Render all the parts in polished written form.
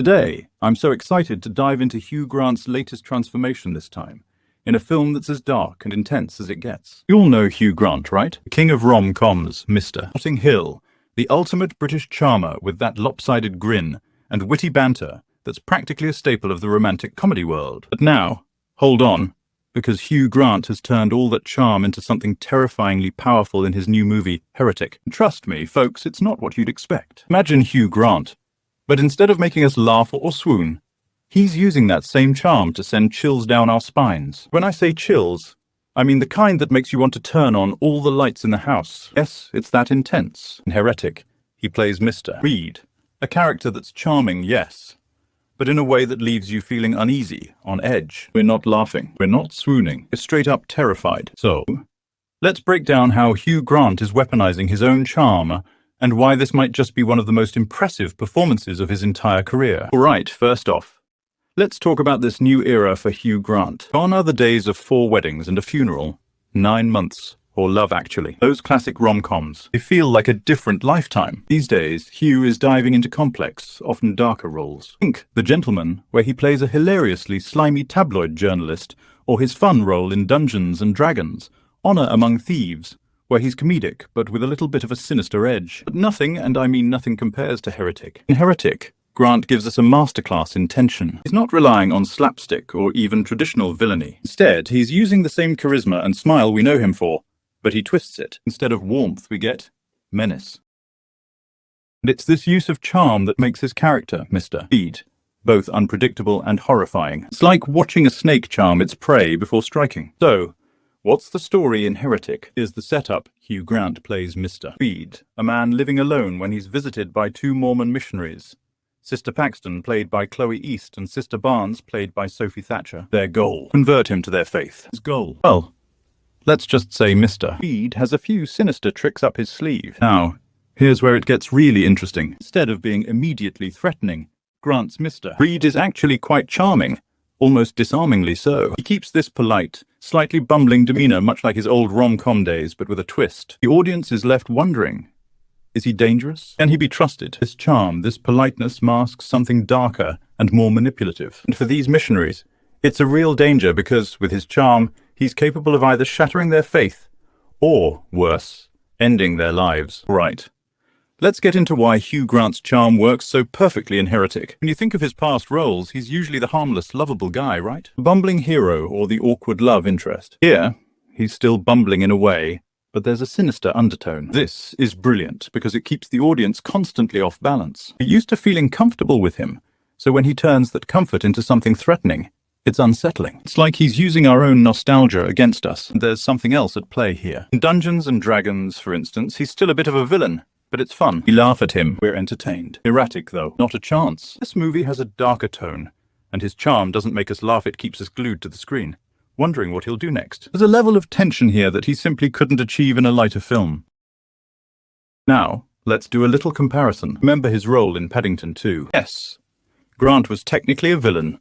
Today, I'm so excited to dive into Hugh Grant's latest transformation this time, in a film that's as dark and intense as it gets. You all know Hugh Grant, right? The king of rom-coms, Mr. Notting Hill, the ultimate British charmer with that lopsided grin and witty banter that's practically a staple of the romantic comedy world. But now, hold on, because Hugh Grant has turned all that charm into something terrifyingly powerful in his new movie, Heretic. Trust me, folks, it's not what you'd expect. Imagine Hugh Grant, but instead of making us laugh or swoon, he's using that same charm to send chills down our spines. When I say chills, I mean the kind that makes you want to turn on all the lights in the house. Yes, it's that intense. In Heretic, he plays Mr. Reed, a character that's charming, yes, but in a way that leaves you feeling uneasy, on edge. We're not laughing, we're not swooning, we're straight up terrified. So, let's break down how Hugh Grant is weaponizing his own charm and why this might just be one of the most impressive performances of his entire career. Alright, first off, let's talk about this new era for Hugh Grant. Gone are the days of 4 weddings and a funeral, 9 months, or Love Actually. Those classic rom-coms, they feel like a different lifetime. These days, Hugh is diving into complex, often darker roles. Think The Gentleman, where he plays a hilariously slimy tabloid journalist, or his fun role in Dungeons and Dragons, Honor Among Thieves, where he's comedic, but with a little bit of a sinister edge. But nothing, and I mean nothing, compares to Heretic. In Heretic, Grant gives us a masterclass in tension. He's not relying on slapstick or even traditional villainy. Instead, he's using the same charisma and smile we know him for, but he twists it. Instead of warmth, we get menace. And it's this use of charm that makes his character, Mr. Reed, both unpredictable and horrifying. It's like watching a snake charm its prey before striking. So, what's the story in Heretic? Here's the setup. Hugh Grant plays Mr. Reed, a man living alone when he's visited by 2 Mormon missionaries. Sister Paxton, played by Chloe East, and Sister Barnes, played by Sophie Thatcher. Their goal: convert him to their faith. His goal? Well, let's just say Mr. Reed has a few sinister tricks up his sleeve. Now, here's where it gets really interesting. Instead of being immediately threatening, Grant's Mr. Reed is actually quite charming, almost disarmingly so. He keeps this polite, slightly bumbling demeanor much like his old rom-com days, but with a twist. The audience is left wondering, is he dangerous? Can he be trusted? This charm, this politeness masks something darker and more manipulative. And for these missionaries, it's a real danger because, with his charm, he's capable of either shattering their faith or, worse, ending their lives. Right. Let's get into why Hugh Grant's charm works so perfectly in Heretic. When you think of his past roles, he's usually the harmless, lovable guy, right? The bumbling hero or the awkward love interest. Here, he's still bumbling in a way, but there's a sinister undertone. This is brilliant because it keeps the audience constantly off balance. We're used to feeling comfortable with him, so when he turns that comfort into something threatening, it's unsettling. It's like he's using our own nostalgia against us, and there's something else at play here. In Dungeons and Dragons, for instance, he's still a bit of a villain, but it's fun. We laugh at him, we're entertained. Erratic, though, not a chance. This movie has a darker tone, and his charm doesn't make us laugh, it keeps us glued to the screen, wondering what he'll do next. There's a level of tension here that he simply couldn't achieve in a lighter film. Now, let's do a little comparison. Remember his role in Paddington 2? Yes, Grant was technically a villain,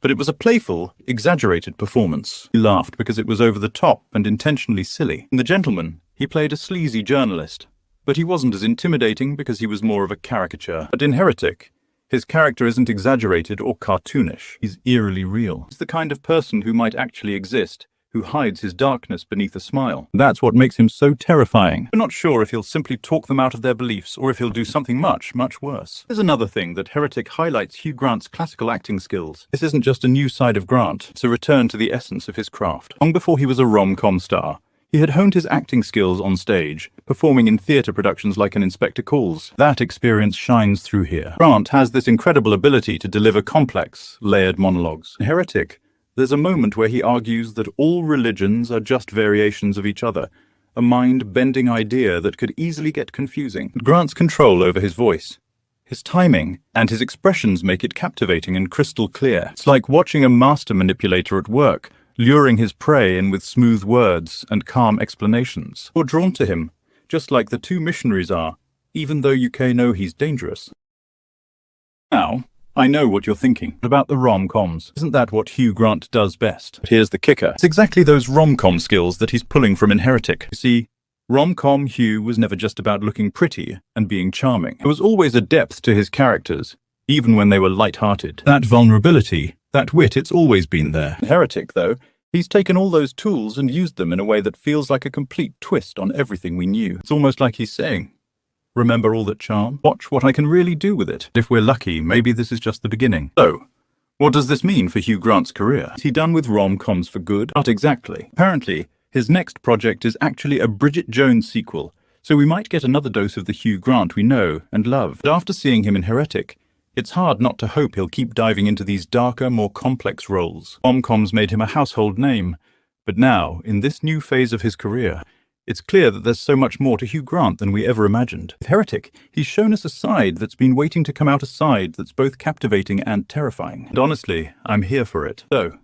but it was a playful, exaggerated performance. He laughed because it was over the top and intentionally silly. In The Gentleman, he played a sleazy journalist, but he wasn't as intimidating because he was more of a caricature. But in Heretic, his character isn't exaggerated or cartoonish. He's eerily real. He's the kind of person who might actually exist, who hides his darkness beneath a smile. That's what makes him so terrifying. We're not sure if he'll simply talk them out of their beliefs or if he'll do something much, much worse. There's another thing that Heretic highlights: Hugh Grant's classical acting skills. This isn't just a new side of Grant, it's a return to the essence of his craft. Long before he was a rom-com star, he had honed his acting skills on stage, performing in theatre productions like An Inspector Calls. That experience shines through here. Grant has this incredible ability to deliver complex, layered monologues. In Heretic, there's a moment where he argues that all religions are just variations of each other, a mind-bending idea that could easily get confusing. Grant's control over his voice, his timing, and his expressions make it captivating and crystal clear. It's like watching a master manipulator at work, luring his prey in with smooth words and calm explanations. You're drawn to him, just like the 2 missionaries are, even though you know he's dangerous. Now, I know what you're thinking about the rom-coms. Isn't that what Hugh Grant does best? But here's the kicker. It's exactly those rom-com skills that he's pulling from in Heretic. You see, rom-com Hugh was never just about looking pretty and being charming. There was always a depth to his characters, even when they were light-hearted. That vulnerability, that wit, it's always been there. Heretic, though, he's taken all those tools and used them in a way that feels like a complete twist on everything we knew. It's almost like he's saying, remember all that charm? Watch what I can really do with it. If we're lucky, maybe this is just the beginning. So, what does this mean for Hugh Grant's career? Is he done with rom-coms for good? Not exactly. Apparently, his next project is actually a Bridget Jones sequel, so we might get another dose of the Hugh Grant we know and love. But after seeing him in Heretic, it's hard not to hope he'll keep diving into these darker, more complex roles. Rom-coms made him a household name, but now, in this new phase of his career, it's clear that there's so much more to Hugh Grant than we ever imagined. With Heretic, he's shown us a side that's been waiting to come out, a side that's both captivating and terrifying. And honestly, I'm here for it. So,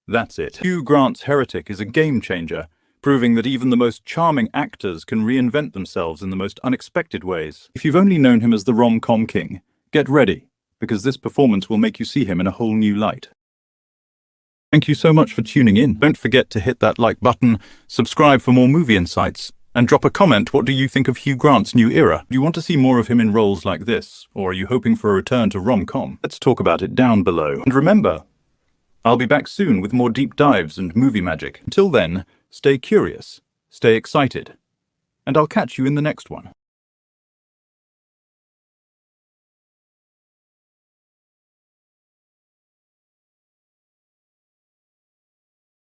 that's it. Hugh Grant's Heretic is a game changer, proving that even the most charming actors can reinvent themselves in the most unexpected ways. If you've only known him as the rom-com king, get ready, because this performance will make you see him in a whole new light. Thank you so much for tuning in. Don't forget to hit that like button, subscribe for more movie insights, and drop a comment. What do you think of Hugh Grant's new era? Do you want to see more of him in roles like this, or are you hoping for a return to rom-com? Let's talk about it down below. And remember, I'll be back soon with more deep dives and movie magic. Until then, stay curious, stay excited, and I'll catch you in the next one.